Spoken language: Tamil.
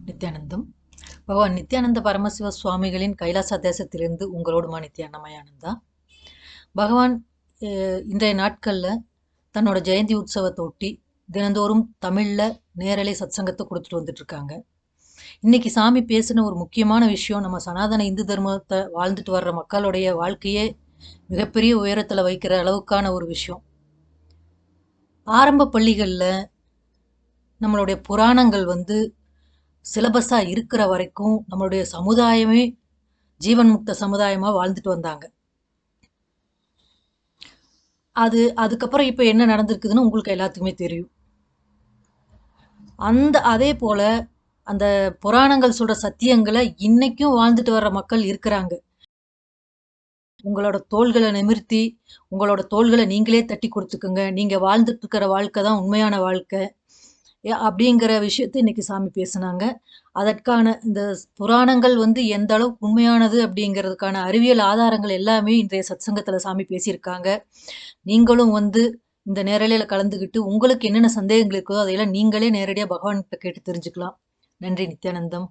நித்யானந்தம். பகவான் நித்யானந்த பரமசிவ சுவாமிகளின் கைலாச தேசத்திலிருந்து உங்களோடுமா நித்யானமயானந்தா. பகவான் இன்றைய நாட்களில் தன்னோட ஜெயந்தி உற்சவத்தை ஒட்டி தினந்தோறும் தமிழில் நேரலை சத்சங்கத்தை கொடுத்துட்டு வந்துட்டு இருக்காங்க. இன்னைக்கு சாமி பேசின ஒரு முக்கியமான விஷயம், நம்ம சனாதன இந்து தர்மத்தை வாழ்ந்துட்டு வர்ற மக்களுடைய வாழ்க்கையே மிகப்பெரிய உயரத்தில் வைக்கிற அளவுக்கான ஒரு விஷயம். ஆரம்ப பள்ளிகளில் நம்மளுடைய புராணங்கள் சிலபஸாக இருக்கிற வரைக்கும் நம்மளுடைய சமுதாயமே ஜீவன் முக்த சமுதாயமாக வாழ்ந்துட்டு வந்தாங்க. அதுக்கப்புறம் இப்போ என்ன நடந்திருக்குதுன்னு உங்களுக்கு எல்லாத்துக்குமே தெரியும். அதே போல அந்த புராணங்கள் சொல்ற சத்தியங்களை இன்னைக்கும் வாழ்ந்துட்டு வர்ற மக்கள் இருக்கிறாங்க. உங்களோட தோள்களை நிமிர்த்தி உங்களோட தோள்களை நீங்களே தட்டி கொடுத்துக்குங்க, நீங்க வாழ்ந்துட்டு இருக்கிற வாழ்க்கை தான் உண்மையான வாழ்க்கை அப்படிங்கிற விஷயத்தை இன்னைக்கு சாமி பேசுனாங்க. அதற்கான இந்த புராணங்கள் எந்த அளவுக்கு உண்மையானது அப்படிங்கிறதுக்கான அறிவியல் ஆதாரங்கள் எல்லாமே இன்றைய சத்சங்கத்தில் சாமி பேசியிருக்காங்க. நீங்களும் இந்த நேரலையில் கலந்துக்கிட்டு உங்களுக்கு என்னென்ன சந்தேகங்கள் இருக்குதோ அதையெல்லாம் நீங்களே நேரடியாக பகவான்கிட்ட கேட்டு தெரிஞ்சுக்கலாம். நன்றி நித்யானந்தம்.